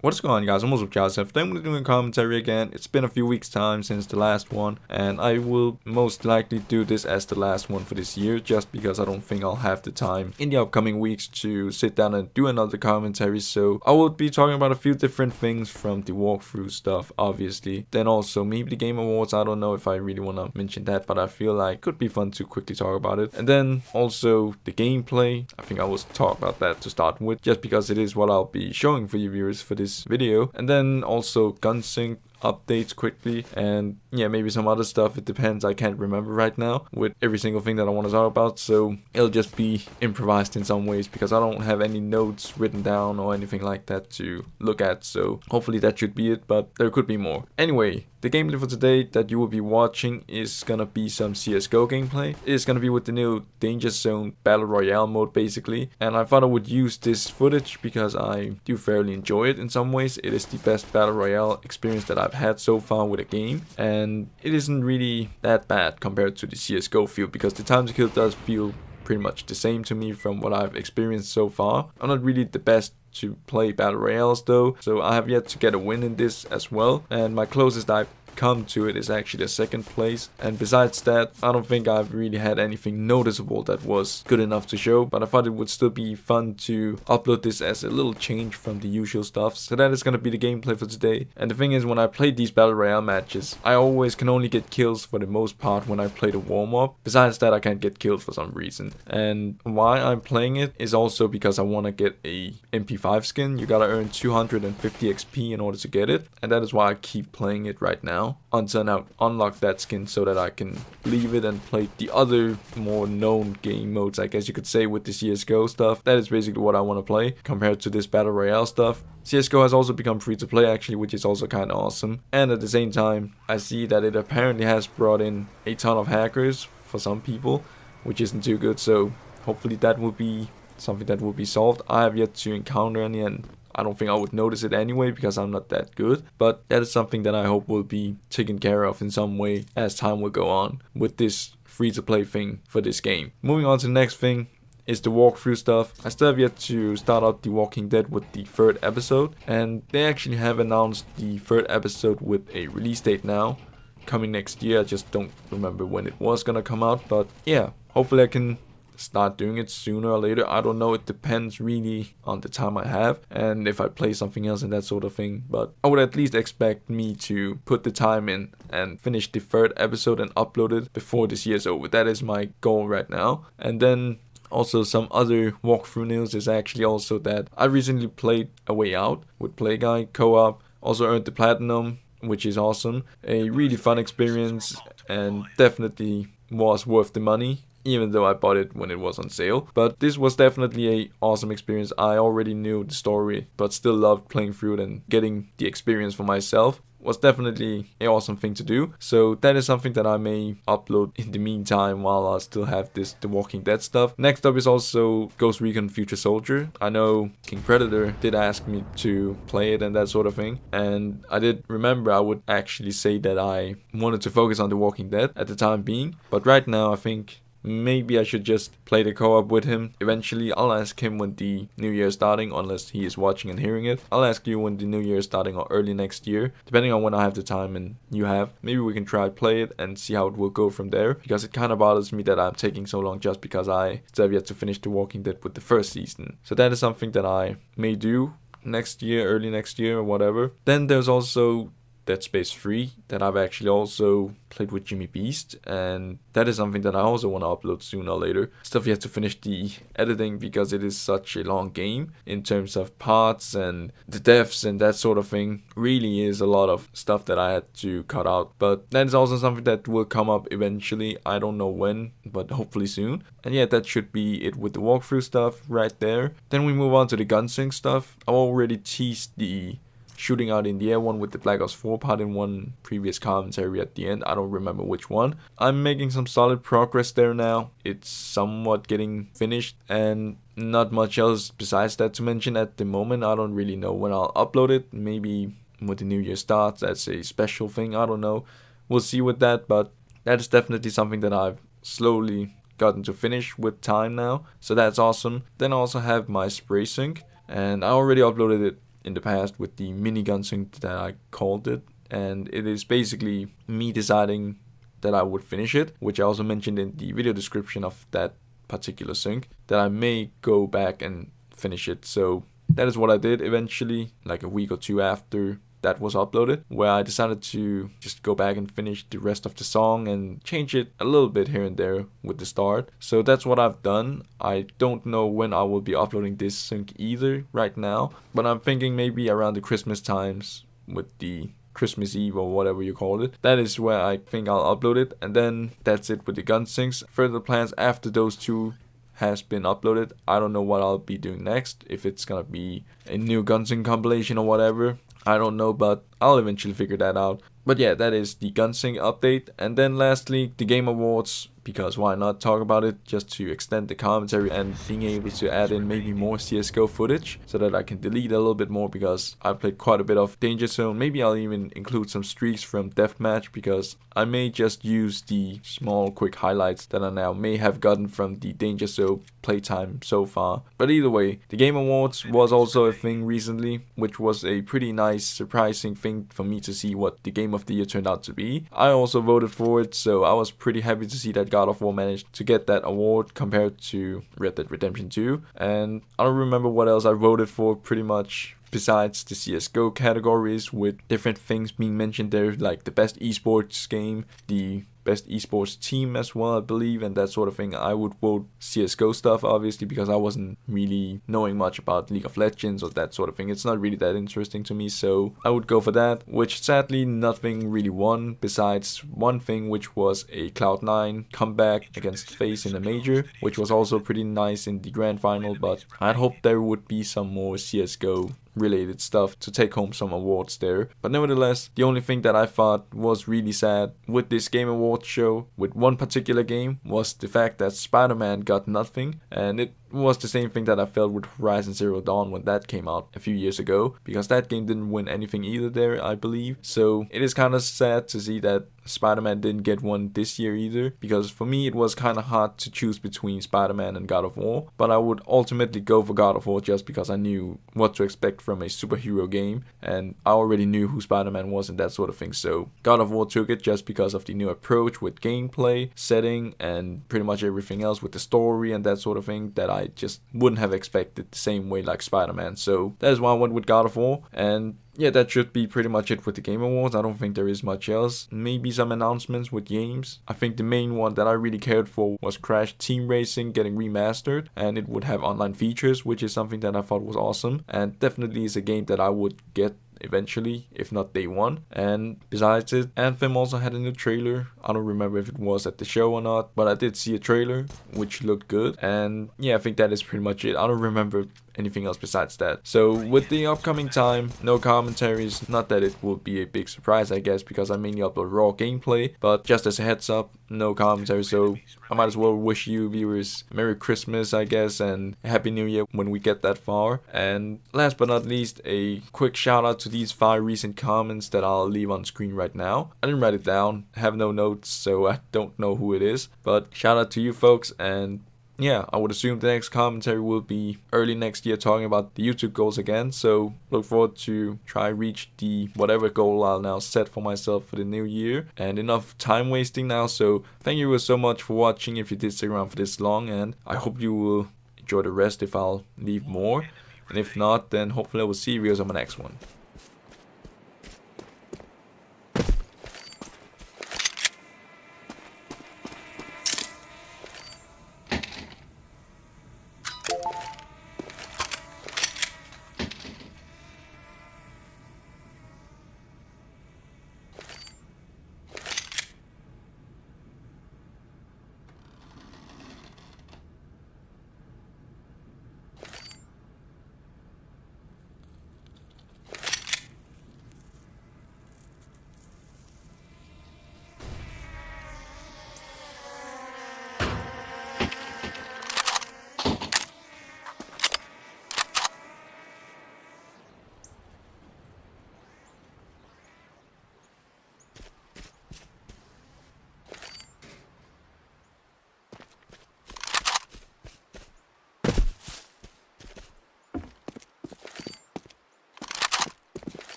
What's going on, guys? I'm supcharls. Today I'm doing a commentary again. It's been a few weeks time since the last one, and I will most likely do this as the last one for this year, just because I don't think I'll have the time in the upcoming weeks to sit down and do another commentary. So I will be talking about a few different things from the walkthrough stuff, obviously. Then also maybe the Game Awards. I don't know if I really want to mention that, but I feel like it could be fun to quickly talk about it. And then also the gameplay. I think I will talk about that to start with, just because it is what I'll be showing for you viewers for this video. And then also gunsync updates quickly, and yeah, maybe some other stuff. It depends. I can't remember right now with every single thing that I want to talk about, so it'll just be improvised in some ways because I don't have any notes written down or anything like that to look at. So hopefully that should be it, but there could be more. Anyway, the gameplay for today that you will be watching is gonna be some CSGO gameplay. It's gonna be with the new Danger Zone Battle Royale mode, basically. And I thought I would use this footage because I do fairly enjoy it in some ways. It is the best Battle Royale experience that I've had so far with a game. And it isn't really that bad compared to the CSGO feel, because the time to kill does feel pretty much the same to me from what I've experienced so far. I'm not really the best to play battle royales though, so I have yet to get a win in this as well, and my closest I've come to it is actually the second place. And besides that, I don't think I've really had anything noticeable that was good enough to show, but I thought it would still be fun to upload this as a little change from the usual stuff. So that is going to be the gameplay for today. And the thing is, when I play these battle royale matches, I always can only get kills for the most part when I play the warm-up. Besides that, I can't get killed for some reason, and why I'm playing it is also because I want to get a MP5 skin. You gotta earn 250 XP in order to get it, and that is why I keep playing it right now until I unlock that skin, so that I can leave it and play the other more known game modes, I guess you could say, with the CSGO stuff. That is basically what I want to play compared to this battle royale stuff. CSGO has also become free to play actually, which is also kind of awesome. And at the same time, I see that it apparently has brought in a ton of hackers for some people, which isn't too good. So hopefully that will be something that will be solved. I have yet to encounter any, and I don't think I would notice it anyway because I'm not that good, but that is something that I hope will be taken care of in some way as time will go on with this free to play thing for this game. Moving on to the next thing is the walkthrough stuff. I still have yet to start out The Walking Dead with the third episode, and they actually have announced the third episode with a release date now, coming next year. I just don't remember when it was gonna come out, but yeah, hopefully I can start doing it sooner or later. I don't know, it depends really on the time I have and if I play something else and that sort of thing, but I would at least expect me to put the time in and finish the third episode and upload it before this year's over. That is my goal right now. And then also some other walkthrough news is actually also that I recently played A Way Out with Playguy co-op, also earned the platinum, which is awesome. A really fun experience and definitely was worth the money, even though I bought it when it was on sale. But this was definitely a awesome experience. I already knew the story, but still loved playing through it, and getting the experience for myself was definitely an awesome thing to do. So that is something that I may upload in the meantime while I still have this The Walking Dead stuff. Next up is also Ghost Recon Future Soldier. I know King Predator did ask me to play it and that sort of thing, and I did remember I would actually say that I wanted to focus on The Walking Dead at the time being, but right now I think maybe I should just play the co-op with him. Eventually, I'll ask him when the new year is starting, unless he is watching and hearing it. I'll ask you when the new year is starting, or early next year, depending on when I have the time and you have. Maybe we can try play it and see how it will go from there, because it kind of bothers me that I'm taking so long just because I still have yet to finish The Walking Dead with the first season. So that is something that I may do next year, early next year or whatever. Then there's also Dead Space 3 that I've actually also played with Jimmy Beast, and that is something that I also want to upload sooner or later. Still yet to finish the editing because it is such a long game in terms of parts and the deaths and that sort of thing. Really is a lot of stuff that I had to cut out, but that is also something that will come up eventually. I don't know when, but hopefully soon. And yeah, that should be it with the walkthrough stuff right there. Then we move on to the gunsync stuff. I already teased the shooting out in the air one with the Black Ops 4 part in one previous commentary at the end. I don't remember which one. I'm making some solid progress there now. It's somewhat getting finished, and not much else besides that to mention at the moment. I don't really know when I'll upload it. Maybe when the new year starts, that's a special thing. I don't know. We'll see with that, but that is definitely something that I've slowly gotten to finish with time now. So that's awesome. Then I also have my spray sync, and I already uploaded it in the past with the mini gun sync that I called it, and it is basically me deciding that I would finish it, which I also mentioned in the video description of that particular sync, that I may go back and finish it. So that is what I did eventually, like a week or two after that was uploaded, where I decided to just go back and finish the rest of the song and change it a little bit here and there with the start. So that's what I've done. I don't know when I will be uploading this sync either right now, but I'm thinking maybe around the Christmas times with the Christmas Eve or whatever you call it. That is where I think I'll upload it, and then that's it with the gun syncs. Further plans after those two has been uploaded, I don't know what I'll be doing next, if it's gonna be a new gun sync compilation or whatever. I don't know, but I'll eventually figure that out. But yeah, that is the gun sync update. And then lastly, the Game Awards, because why not talk about it, just to extend the commentary and being able to add in maybe more CSGO footage so that I can delete a little bit more, because I played quite a bit of Danger Zone. Maybe I'll even include some streaks from Deathmatch, because I may just use the small quick highlights that I now may have gotten from the Danger Zone playtime so far. But either way, the Game Awards was also a thing recently, which was a pretty nice surprising thing for me to see what the Game of the Year turned out to be. I also voted for it, so I was pretty happy to see that God of War managed to get that award compared to Red Dead Redemption 2. And I don't remember what else I voted for pretty much, besides the CSGO categories with different things being mentioned there, like the best esports game, the best esports team as well, I believe, and that sort of thing. I would vote CSGO stuff, obviously, because I wasn't really knowing much about League of Legends or that sort of thing. It's not really that interesting to me, so I would go for that, which sadly nothing really won, besides one thing, which was a Cloud9 comeback against FaZe in a major, which was also pretty nice in the grand final, but I'd hoped there would be some more CSGO related stuff to take home some awards there. But nevertheless, the only thing that I thought was really sad with this Game Awards show, with one particular game, was the fact that Spider-Man got nothing, and it was the same thing that I felt with Horizon Zero Dawn when that came out a few years ago, because that game didn't win anything either there, I believe. So it is kind of sad to see that Spider-Man didn't get one this year either, because for me it was kind of hard to choose between Spider-Man and God of War, but I would ultimately go for God of War just because I knew what to expect from a superhero game, and I already knew who Spider-Man was and that sort of thing. So God of War took it just because of the new approach with gameplay, setting, and pretty much everything else with the story and that sort of thing that I just wouldn't have expected the same way like Spider-Man. So that is why I went with God of War. And yeah, that should be pretty much it with the Game Awards. I don't think there is much else. Maybe some announcements with games. I think the main one that I really cared for was Crash Team Racing getting remastered, and it would have online features, which is something that I thought was awesome, and definitely is a game that I would get eventually, if not day one. And besides it, Anthem also had a new trailer. I don't remember if it was at the show or not, but I did see a trailer which looked good. And yeah, I think that is pretty much it. I don't remember anything else besides that. So with the upcoming time, no commentaries. Not that it will be a big surprise, I guess, because I mainly upload raw gameplay, but just as a heads up, no commentary. So I might as well wish you viewers Merry Christmas, I guess, and Happy New Year when we get that far. And last but not least, a quick shout out to these 5 recent comments that I'll leave on screen right now. I didn't write it down, have no notes, so I don't know who it is, but shout out to you folks. And yeah, I would assume the next commentary will be early next year, talking about the YouTube goals again. So look forward to try reach the whatever goal I'll now set for myself for the new year. And enough time wasting now. So thank you so much for watching if you did stick around for this long. And I hope you will enjoy the rest if I'll leave more. And if not, then hopefully I will see you guys on my next one.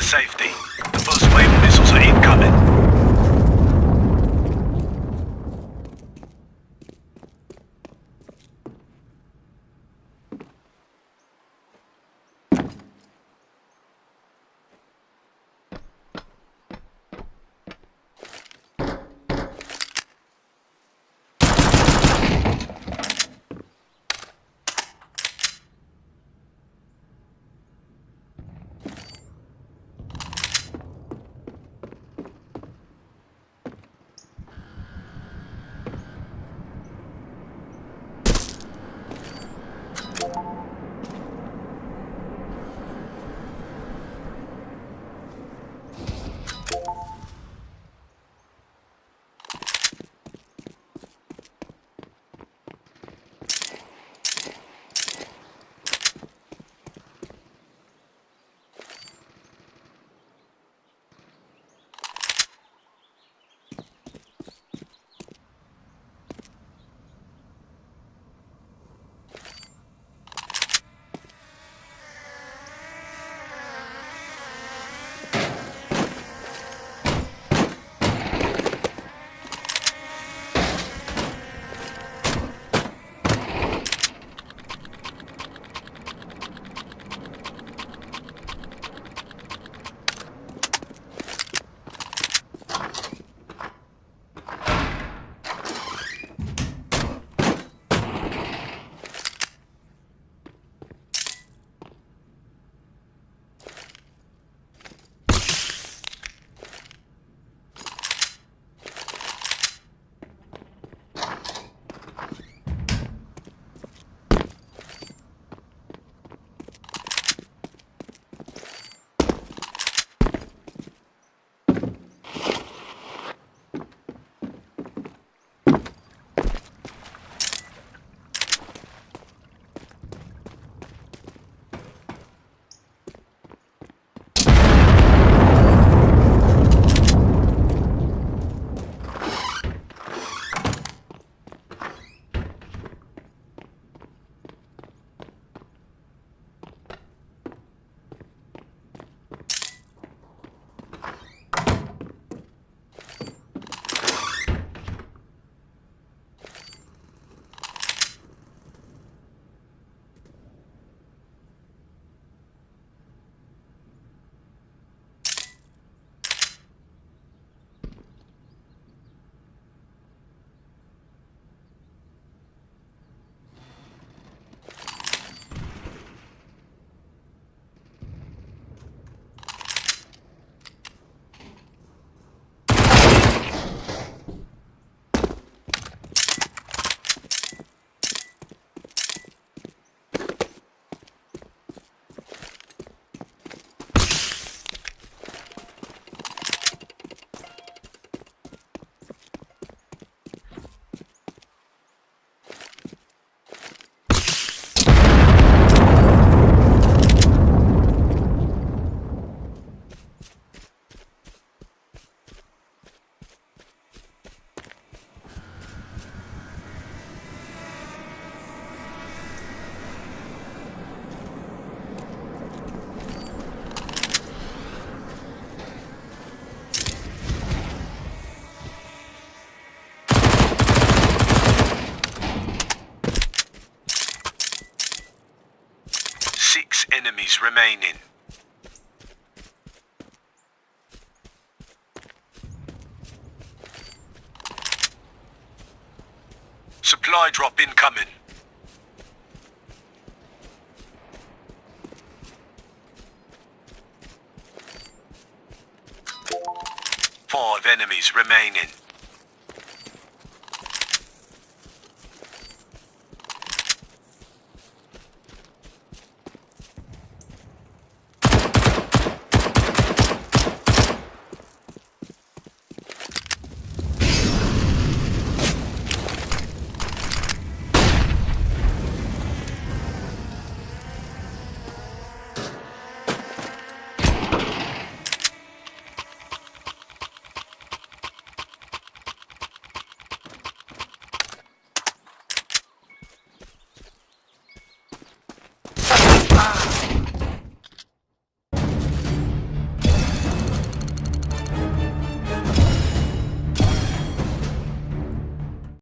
safety. The first wave of missiles are incoming. Enemies remaining. Supply drop incoming. Five enemies remaining.